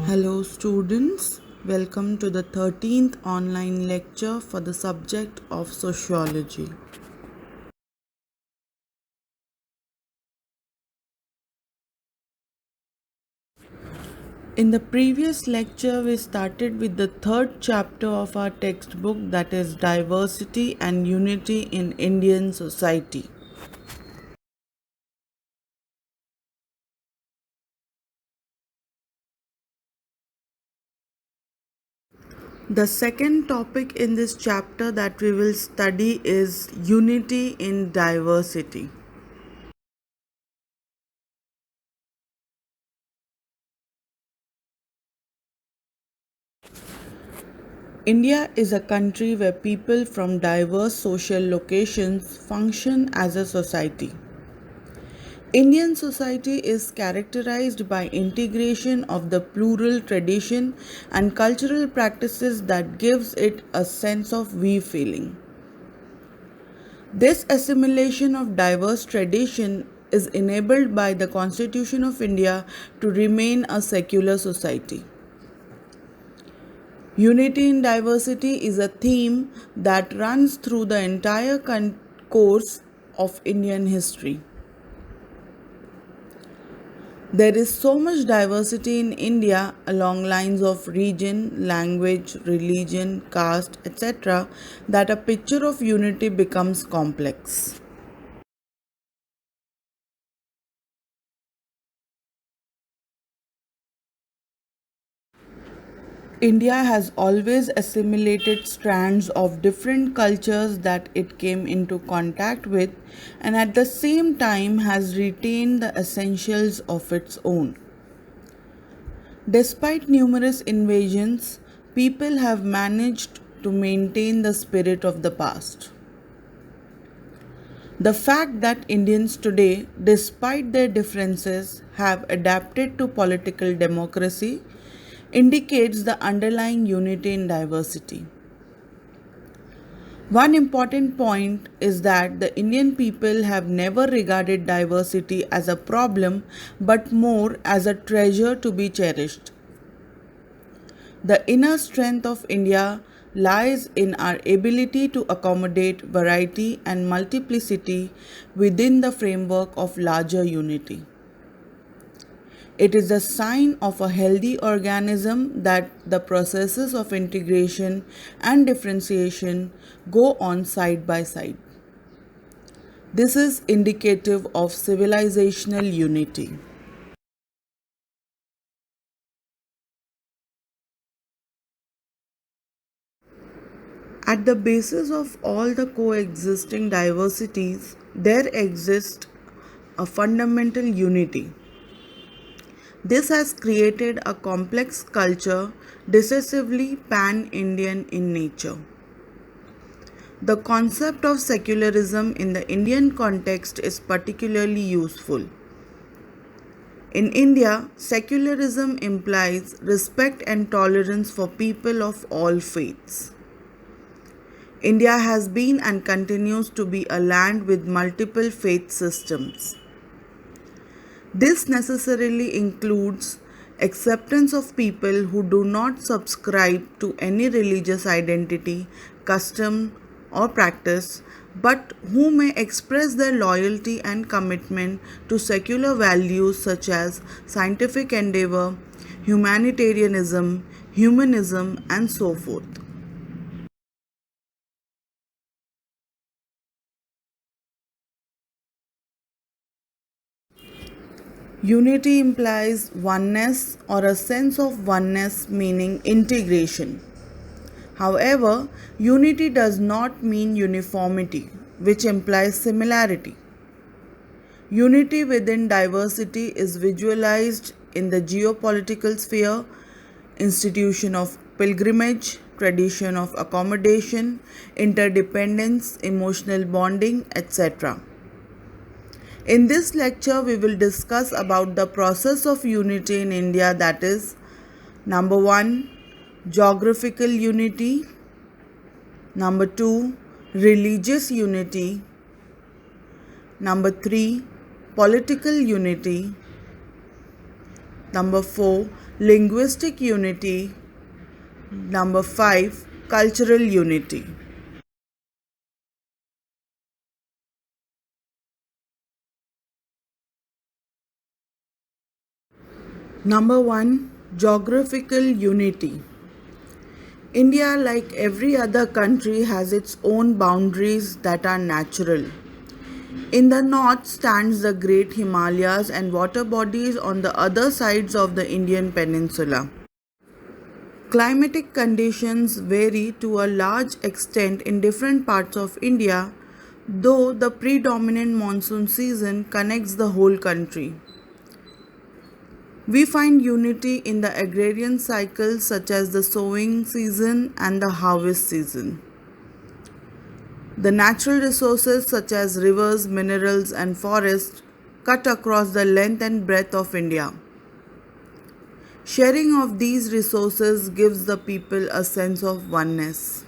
Hello, students. Welcome to the 13th online lecture for the subject of sociology. In the previous lecture, we started with the third chapter of our textbook, that is Diversity and Unity in Indian Society. The second topic in this chapter that we will study is Unity in Diversity. India is a country where people from diverse social locations function as a society. Indian society is characterized by integration of the plural tradition and cultural practices that gives it a sense of we feeling. This assimilation of diverse tradition is enabled by the Constitution of India to remain a secular society. Unity in diversity is a theme that runs through the entire course of Indian history. There is so much diversity in India along lines of region, language, religion, caste, etc., that a picture of unity becomes complex. India has always assimilated strands of different cultures that it came into contact with and at the same time has retained the essentials of its own. Despite numerous invasions, people have managed to maintain the spirit of the past. The fact that Indians today, despite their differences, have adapted to political democracy indicates the underlying unity in diversity. One important point is that the Indian people have never regarded diversity as a problem but more as a treasure to be cherished. The inner strength of India lies in our ability to accommodate variety and multiplicity within the framework of larger unity. It is a sign of a healthy organism that the processes of integration and differentiation go on side by side. This is indicative of civilizational unity. At the basis of all the coexisting diversities, there exists a fundamental unity. This has created a complex culture decisively pan-Indian in nature. The concept of secularism in the Indian context is particularly useful. In India, secularism implies respect and tolerance for people of all faiths. India has been and continues to be a land with multiple faith systems. This necessarily includes acceptance of people who do not subscribe to any religious identity, custom, or practice, but who may express their loyalty and commitment to secular values such as scientific endeavor, humanitarianism, humanism, and so forth. Unity implies oneness or a sense of oneness, meaning integration. However, unity does not mean uniformity, which implies similarity. Unity within diversity is visualized in the geopolitical sphere, institution of pilgrimage, tradition of accommodation, interdependence, emotional bonding, etc. In this lecture, we will discuss about the process of unity in India, that is, number 1, geographical unity, number 2, religious unity, number 3, political unity, Number 4, linguistic unity. Number 5, cultural unity. Number 1, geographical unity. India, like every other country, has its own boundaries that are natural. In the north stands the great Himalayas and water bodies on the other sides of the Indian peninsula. Climatic conditions vary to a large extent in different parts of India, though the predominant monsoon season connects the whole country. We find unity in the agrarian cycles such as the sowing season and the harvest season. The natural resources such as rivers, minerals, and forests cut across the length and breadth of India. Sharing of these resources gives the people a sense of oneness.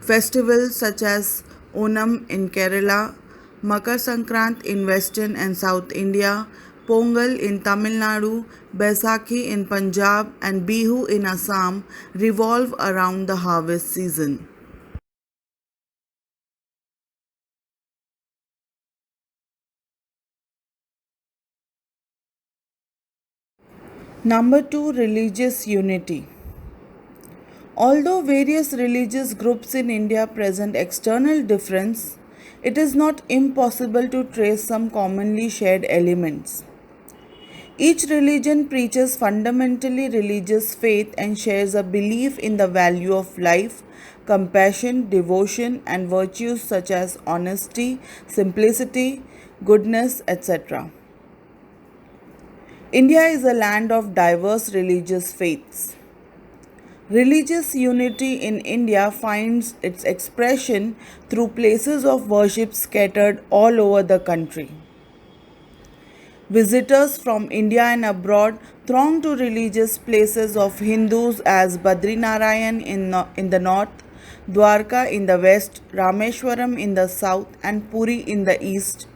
Festivals such as Onam in Kerala, Makar Sankrant in Western and South India, Pongal in Tamil Nadu, Baisakhi in Punjab, and Bihu in Assam revolve around the harvest season. Number 2, religious unity. Although various religious groups in India present external difference, it is not impossible to trace some commonly shared elements. Each religion preaches fundamentally religious faith and shares a belief in the value of life, compassion, devotion, and virtues such as honesty, simplicity, goodness, etc. India is a land of diverse religious faiths. Religious unity in India finds its expression through places of worship scattered all over the country. Visitors from India and abroad throng to religious places of Hindus as Badrinarayan in the north, Dwarka in the west, Rameshwaram in the south, and Puri in the east.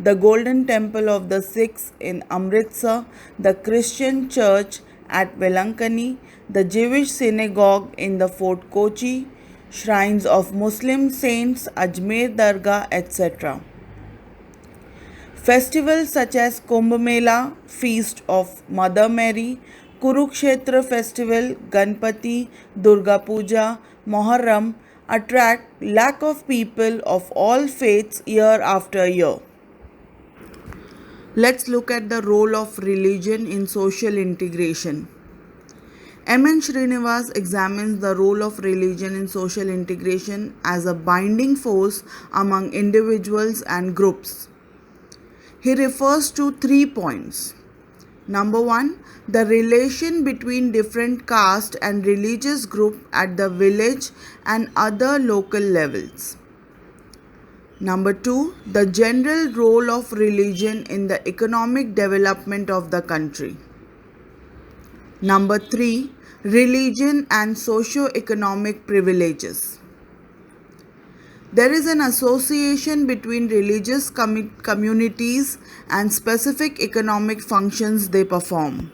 The Golden Temple of the Sikhs in Amritsar, the Christian church at Velankani, the Jewish synagogue in the Fort Kochi, shrines of Muslim saints, Ajmer Dargah, etc. Festivals such as Kumbh Mela, Feast of Mother Mary, Kurukshetra Festival, Ganpati, Durga Puja, Moharram attract lakh of people of all faiths year after year. Let's look at the role of religion in social integration. M.N. Srinivas examines the role of religion in social integration as a binding force among individuals and groups. He refers to 3 points. Number 1, the relation between different caste and religious group at the village and other local levels. Number 2, the general role of religion in the economic development of the country. Number 3, religion and socio-economic privileges. There is an association between religious communities and specific economic functions they perform.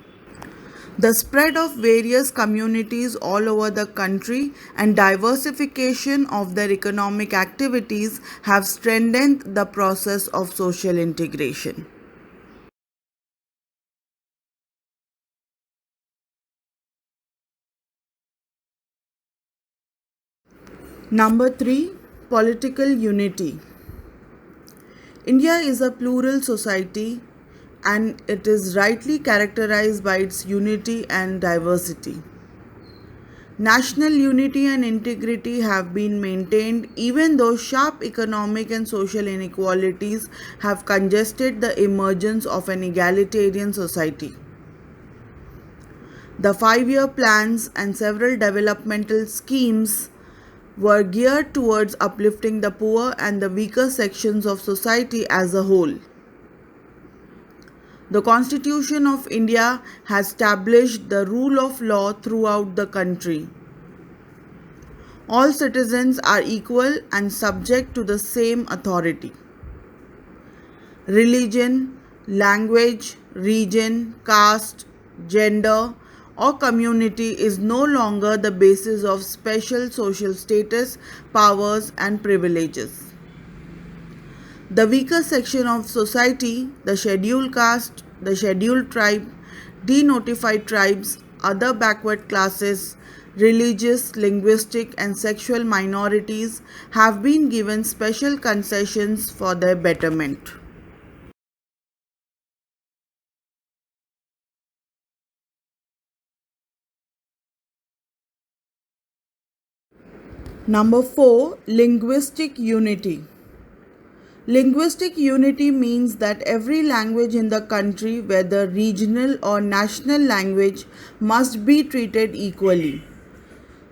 The spread of various communities all over the country and diversification of their economic activities have strengthened the process of social integration. Number 3, political unity. India is a plural society and it is rightly characterized by its unity and diversity. National unity and integrity have been maintained even though sharp economic and social inequalities have congested the emergence of an egalitarian society. The 5-year plans and several developmental schemes were geared towards uplifting the poor and the weaker sections of society as a whole. The Constitution of India has established the rule of law throughout the country. All citizens are equal and subject to the same authority. Religion, language, region, caste, gender, or community is no longer the basis of special social status, powers, and privileges. The weaker section of society, the scheduled caste, the scheduled tribe, denotified tribes, other backward classes, religious, linguistic, and sexual minorities have been given special concessions for their betterment. Number 4, linguistic unity. Linguistic unity means that every language in the country, whether regional or national language, must be treated equally.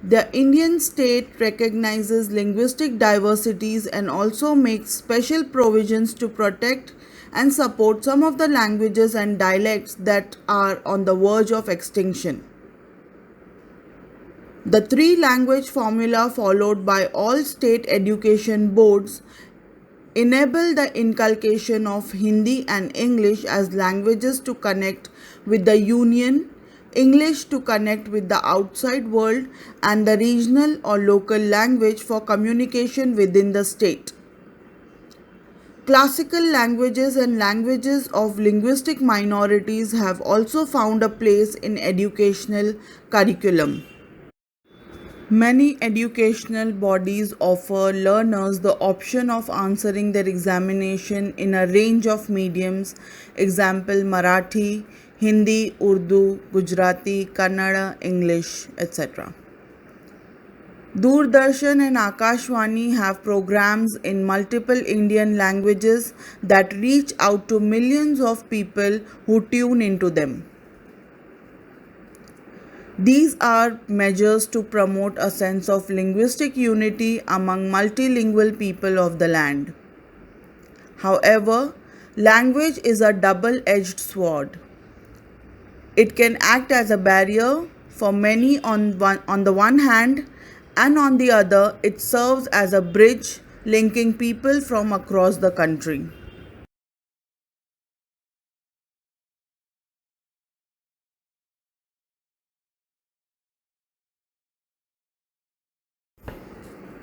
The Indian state recognizes linguistic diversities and also makes special provisions to protect and support some of the languages and dialects that are on the verge of extinction. The three language formula followed by all state education boards enable the inculcation of Hindi and English as languages to connect with the Union, English to connect with the outside world, and the regional or local language for communication within the state. Classical languages and languages of linguistic minorities have also found a place in educational curriculum. Many educational bodies offer learners the option of answering their examination in a range of mediums, example Marathi, Hindi, Urdu, Gujarati, Kannada, English, etc. Doordarshan and Akashvani have programs in multiple Indian languages that reach out to millions of people who tune into them. These are measures to promote a sense of linguistic unity among multilingual people of the land. However, language is a double-edged sword. It can act as a barrier for many on the one hand, and on the other, it serves as a bridge linking people from across the country.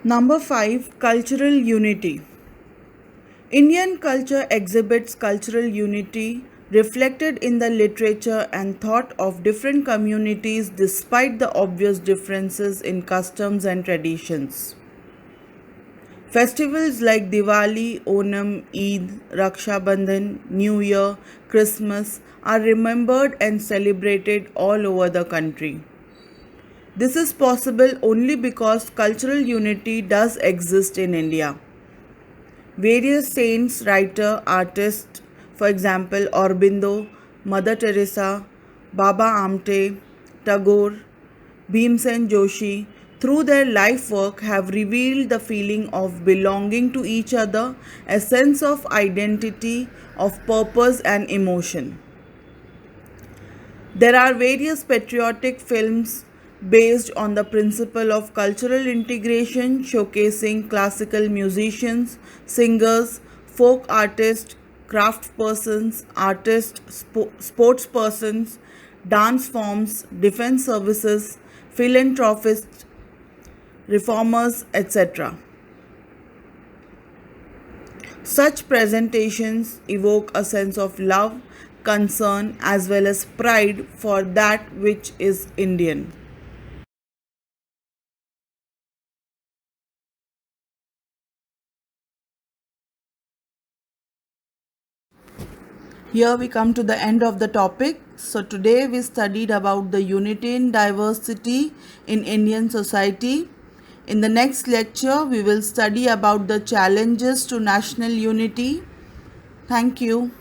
Number 5, cultural unity. Indian culture exhibits cultural unity reflected in the literature and thought of different communities despite the obvious differences in customs and traditions. Festivals like Diwali, Onam, Eid, Raksha Bandhan, New Year, Christmas are remembered and celebrated all over the country. This is possible only because cultural unity does exist in India. Various saints, writer, artists, for example, Aurobindo, Mother Teresa, Baba Amte, Tagore, Bhimsen Joshi, through their life work have revealed the feeling of belonging to each other, a sense of identity, of purpose and emotion. There are various patriotic films based on the principle of cultural integration, showcasing classical musicians, singers, folk artists, craftspersons, artists, sports persons, dance forms, defense services, philanthropists, reformers, etc. Such presentations evoke a sense of love, concern, as well as pride for that which is Indian. Here we come to the end of the topic. So today we studied about the unity in diversity in Indian society. In the next lecture, we will study about the challenges to national unity. Thank you.